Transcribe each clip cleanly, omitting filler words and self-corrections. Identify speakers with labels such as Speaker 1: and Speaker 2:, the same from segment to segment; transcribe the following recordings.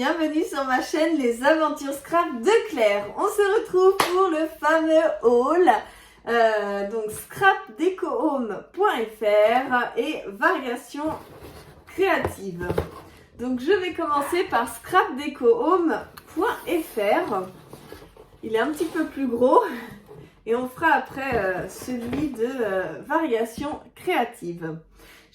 Speaker 1: bienvenue sur ma chaîne Les Aventures Scrap de Claire. On se retrouve pour le fameux haul, donc scrapdecohome.fr et variations créatives. Donc je vais commencer par scrapdecohome.fr. Il est un petit peu plus gros et on fera après celui de variations créatives.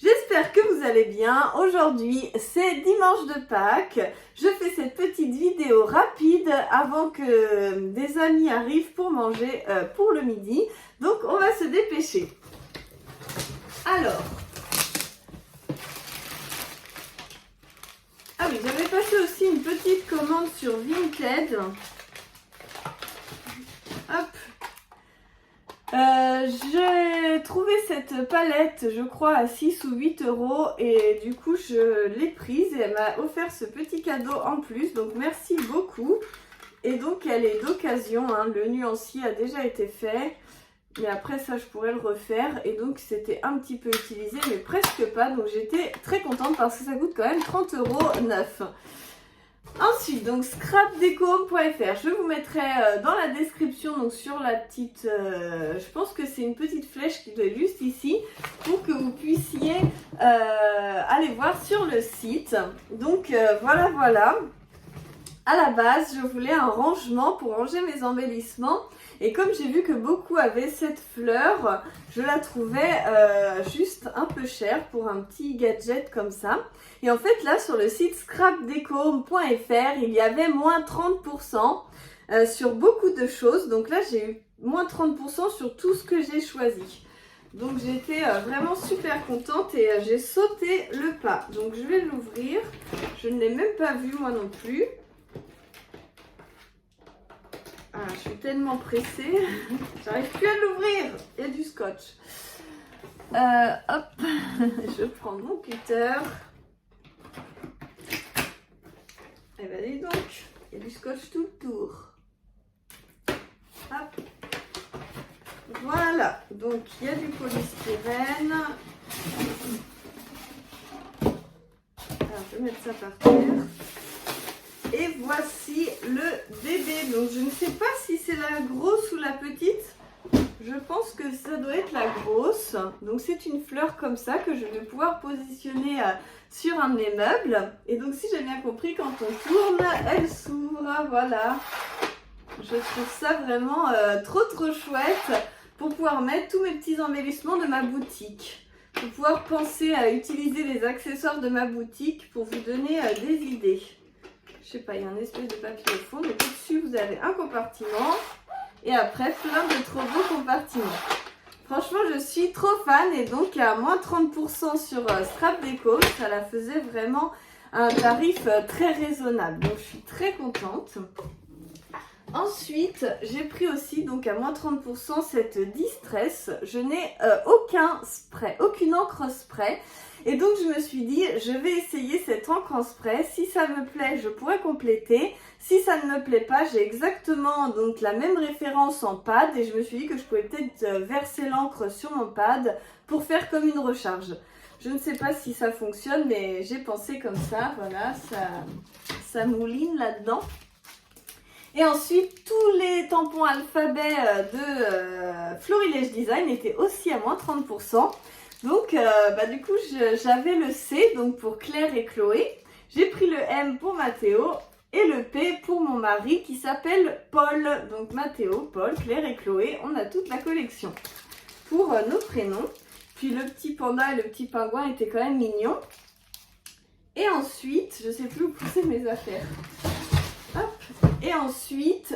Speaker 1: J'espère que vous allez bien. Aujourd'hui, c'est dimanche de Pâques. Je fais cette petite vidéo rapide avant que des amis arrivent pour manger pour le midi. Donc, on va se dépêcher. Alors. Ah oui, j'avais passé aussi une petite commande sur Vinted. Hop. J'ai trouvé cette palette, je crois, à 6 ou 8 € et du coup, je l'ai prise et elle m'a offert ce petit cadeau en plus. Donc, merci beaucoup. Et donc, elle est d'occasion. Hein, le nuancier a déjà été fait. Mais après ça, je pourrais le refaire. Et donc, c'était un petit peu utilisé, mais presque pas. Donc, j'étais très contente parce que ça coûte quand même 30 € neuf. Ensuite, donc scrapdecohome.fr, je vous mettrai dans la description, donc sur la petite, je pense que c'est une petite flèche qui doit être juste ici, pour que vous puissiez aller voir sur le site. Donc voilà. À la base, je voulais un rangement pour ranger mes embellissements. Et comme j'ai vu que beaucoup avaient cette fleur, je la trouvais juste un peu chère pour un petit gadget comme ça. Et en fait, là, sur le site scrapdecohome.fr, il y avait moins 30% sur beaucoup de choses. Donc là, j'ai eu moins 30% sur tout ce que j'ai choisi. Donc j'étais vraiment super contente et j'ai sauté le pas. Donc je vais l'ouvrir. Je ne l'ai même pas vu moi non plus. Ah, je suis tellement pressée, j'arrive plus à l'ouvrir. Il y a du scotch. Hop, je prends mon cutter. Et ben dis donc, il y a du scotch tout le tour. Hop. Voilà, donc il y a du polystyrène. Alors je vais mettre ça par terre. Et voici le bébé. Donc je ne sais pas si c'est la grosse ou la petite. Je pense que ça doit être la grosse. Donc c'est une fleur comme ça que je vais pouvoir positionner sur un de mes meubles. Et donc si j'ai bien compris, quand on tourne, elle s'ouvre. Voilà. Je trouve ça vraiment trop chouette pour pouvoir mettre tous mes petits embellissements de ma boutique. Pour pouvoir penser à utiliser les accessoires de ma boutique pour vous donner des idées. Je sais pas, il y a un espèce de papier au fond, donc au-dessus vous avez un compartiment et après plein de trop beaux compartiments. Franchement, je suis trop fan et donc à moins 30% sur Scrapdeco, ça la faisait vraiment un tarif très raisonnable. Donc je suis très contente. Ensuite, j'ai pris aussi donc à moins 30% cette Distress. Je n'ai aucune encre spray. Et donc je me suis dit, je vais essayer cette encre en spray. Si ça me plaît, je pourrais compléter. Si ça ne me plaît pas, j'ai exactement donc la même référence en pad. Et je me suis dit que je pouvais peut-être verser l'encre sur mon pad pour faire comme une recharge. Je ne sais pas si ça fonctionne, mais j'ai pensé comme ça. Voilà, ça mouline là-dedans. Et ensuite, tous les tampons alphabet de Florilège Design étaient aussi à moins 30%. Donc, du coup, j'avais le C, donc pour Claire et Chloé. J'ai pris le M pour Mathéo et le P pour mon mari qui s'appelle Paul. Donc, Mathéo, Paul, Claire et Chloé, on a toute la collection pour nos prénoms. Puis, le petit panda et le petit pingouin étaient quand même mignons. Et ensuite, je ne sais plus où pousser mes affaires. Hop. Et ensuite,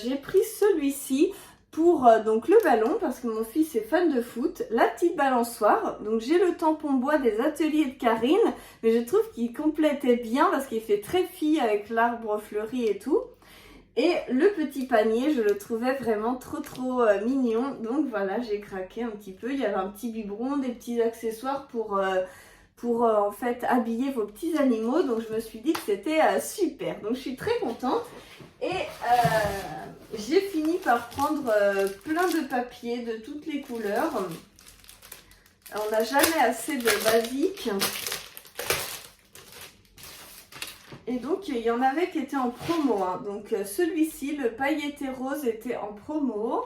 Speaker 1: j'ai pris celui-ci pour donc le ballon parce que mon fils est fan de foot, la petite balançoire. Donc j'ai le tampon bois des ateliers de Karine, mais je trouve qu'il complétait bien parce qu'il fait très fille avec l'arbre fleuri et tout. Et le petit panier, je le trouvais vraiment trop mignon. Donc voilà, j'ai craqué un petit peu. Il y avait un petit biberon, des petits accessoires pour en fait habiller vos petits animaux. Donc je me suis dit que c'était super. Donc je suis très contente. Et j'ai fini par prendre plein de papiers de toutes les couleurs. On n'a jamais assez de basique. Et donc il y en avait qui étaient en promo, hein. Donc celui-ci, le pailleté rose, était en promo.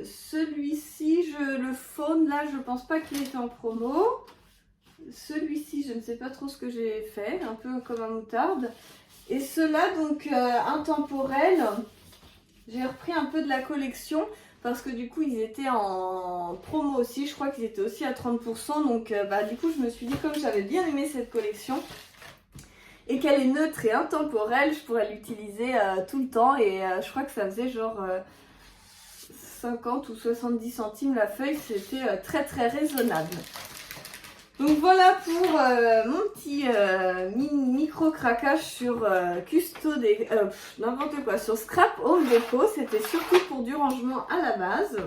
Speaker 1: Celui-ci, le faune, là, je pense pas qu'il était en promo. Celui-ci, je ne sais pas trop ce que j'ai fait, un peu comme un moutarde. Et ceux-là, donc intemporels, j'ai repris un peu de la collection parce que du coup, ils étaient en promo aussi. Je crois qu'ils étaient aussi à 30%. Donc, du coup, je me suis dit, comme j'avais bien aimé cette collection et qu'elle est neutre et intemporelle, je pourrais l'utiliser tout le temps. Et je crois que ça faisait genre 50 ou 70 centimes la feuille. C'était très très raisonnable. Donc voilà pour mon petit micro craquage sur Custo des n'importe quoi, sur Scrap Home Deco. C'était surtout pour du rangement à la base.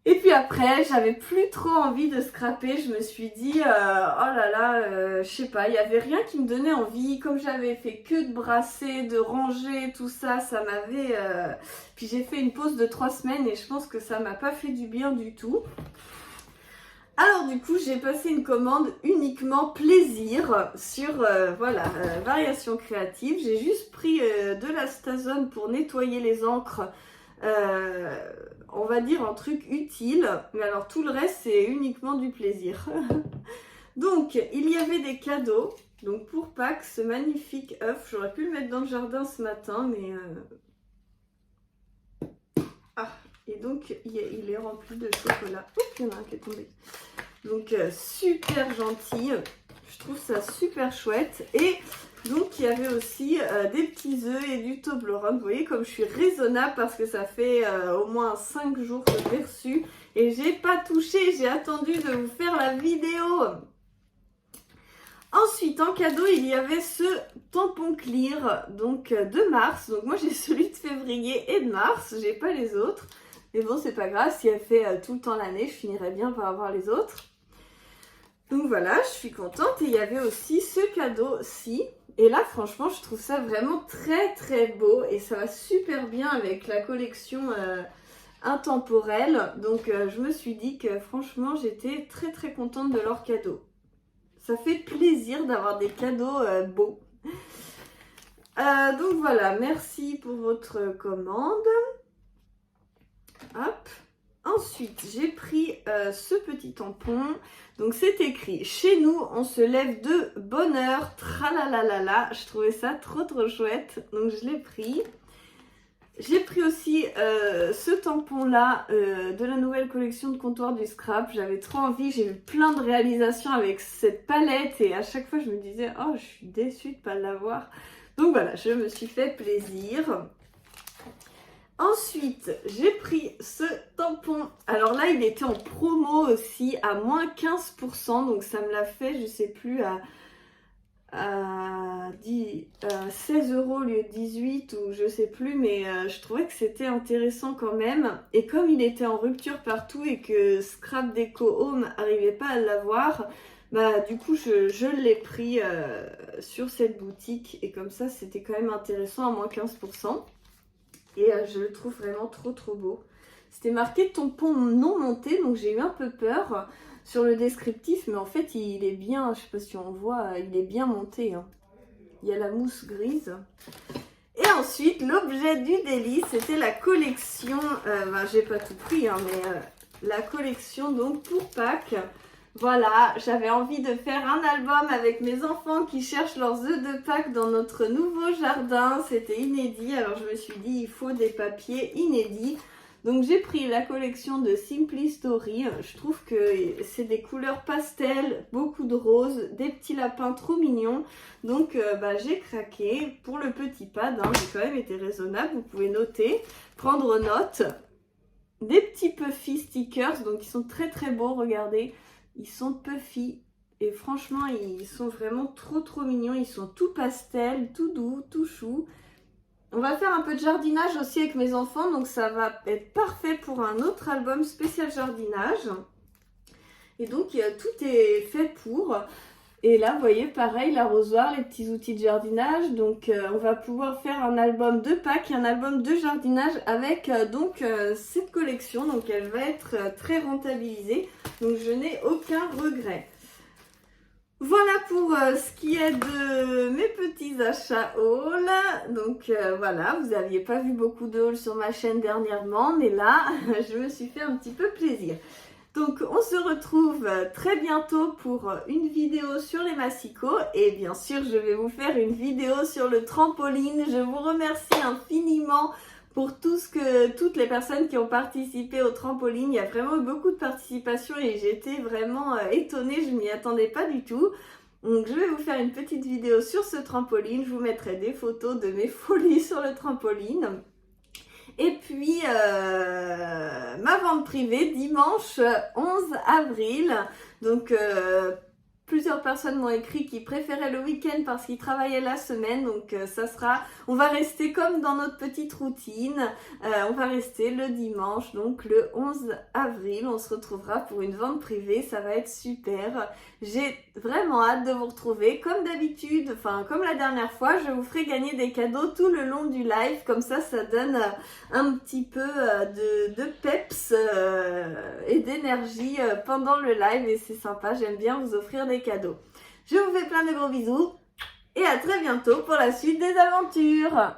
Speaker 1: Et puis après, j'avais plus trop envie de scraper. Je me suis dit, oh là là, je sais pas, il y avait rien qui me donnait envie. Comme j'avais fait que de brasser, de ranger, tout ça, ça m'avait... Puis j'ai fait une pause de 3 semaines et je pense que ça m'a pas fait du bien du tout. Alors du coup, j'ai passé une commande uniquement plaisir sur Variation Créative. J'ai juste pris de la Stazone pour nettoyer les encres. On va dire un truc utile. Mais alors tout le reste, c'est uniquement du plaisir. Donc, il y avait des cadeaux. Donc pour Pâques, ce magnifique œuf. J'aurais pu le mettre dans le jardin ce matin, mais... Et donc, il est rempli de chocolat. Oups, il y en a un qui est tombé. Donc, super gentil. Je trouve ça super chouette. Et donc, il y avait aussi des petits œufs et du Toblerone. Vous voyez, comme je suis raisonnable parce que ça fait au moins 5 jours que je l'ai reçu. Et j'ai pas touché. J'ai attendu de vous faire la vidéo. Ensuite, en cadeau, il y avait ce tampon clear donc de mars. Donc, moi, j'ai celui de février et de mars. J'ai pas les autres. Mais bon, c'est pas grave, si elle fait tout le temps l'année, je finirai bien par avoir les autres. Donc voilà, je suis contente. Et il y avait aussi ce cadeau-ci. Et là, franchement, je trouve ça vraiment très très beau. Et ça va super bien avec la collection intemporelle. Donc je me suis dit que franchement, j'étais très très contente de leur cadeau. Ça fait plaisir d'avoir des cadeaux beaux. Donc voilà, merci pour votre commande. Hop. Ensuite, j'ai pris ce petit tampon. Donc, c'est écrit « Chez nous, on se lève de bonne heure. Tralalalala ». Je trouvais ça trop trop chouette. Donc, je l'ai pris. J'ai pris aussi ce tampon-là de la nouvelle collection de comptoir du Scrap. J'avais trop envie. J'ai eu plein de réalisations avec cette palette. Et à chaque fois, je me disais « Oh, je suis déçue de ne pas l'avoir ». Donc, voilà, je me suis fait plaisir. Ensuite, j'ai pris ce tampon. Alors là, il était en promo aussi à moins 15%. Donc ça me l'a fait, je sais plus, à 16 € au lieu de 18 ou je sais plus. Mais je trouvais que c'était intéressant quand même. Et comme il était en rupture partout et que Scrap Deco Home n'arrivait pas à l'avoir, du coup, je l'ai pris sur cette boutique. Et comme ça, c'était quand même intéressant à moins 15%. Et je le trouve vraiment trop trop beau. C'était marqué tampon non monté, donc j'ai eu un peu peur sur le descriptif, mais en fait il est bien, je sais pas si on voit, il est bien monté. Hein. Il y a la mousse grise. Et ensuite, l'objet du délice, c'était la collection, j'ai pas tout pris, hein, mais la collection donc pour Pâques. Voilà, j'avais envie de faire un album avec mes enfants qui cherchent leurs œufs de Pâques dans notre nouveau jardin. C'était inédit, alors je me suis dit il faut des papiers inédits. Donc j'ai pris la collection de Simply Story. Je trouve que c'est des couleurs pastel, beaucoup de roses, des petits lapins trop mignons. Donc j'ai craqué pour le petit pad. Hein. J'ai quand même été raisonnable, vous pouvez noter, prendre note. Des petits puffy stickers, donc ils sont très très beaux, regardez. Ils sont puffy et franchement ils sont vraiment trop trop mignons. Ils sont tout pastel, tout doux, tout chou. On va faire un peu de jardinage aussi avec mes enfants, donc ça va être parfait pour un autre album spécial jardinage. Et donc tout est fait pour. Et là vous voyez pareil, l'arrosoir, les petits outils de jardinage. Donc on va pouvoir faire un album de Pâques et un album de jardinage avec cette collection. Donc elle va être très rentabilisée. Donc je n'ai aucun regret. Voilà pour ce qui est de mes petits achats haul. Donc voilà, vous n'aviez pas vu beaucoup de haul sur ma chaîne dernièrement, mais là, je me suis fait un petit peu plaisir. Donc on se retrouve très bientôt pour une vidéo sur les massicots et bien sûr je vais vous faire une vidéo sur le trampoline. Je vous remercie infiniment pour toutes les personnes qui ont participé au trampoline. Il y a vraiment eu beaucoup de participation et j'étais vraiment étonnée, je m'y attendais pas du tout. Donc je vais vous faire une petite vidéo sur ce trampoline, je vous mettrai des photos de mes folies sur le trampoline. Et puis, ma vente privée, dimanche 11 avril. Donc, plusieurs personnes m'ont écrit qu'ils préféraient le week-end parce qu'ils travaillaient la semaine. Donc, on va rester comme dans notre petite routine. On va rester le dimanche, donc le 11 avril. On se retrouvera pour une vente privée. Ça va être super. J'ai vraiment hâte de vous retrouver. Comme d'habitude, enfin, comme la dernière fois, je vous ferai gagner des cadeaux tout le long du live. Comme ça donne un petit peu de peps et d'énergie pendant le live et c'est sympa, j'aime bien vous offrir des cadeaux. Je vous fais plein de gros bisous et à très bientôt pour la suite des aventures.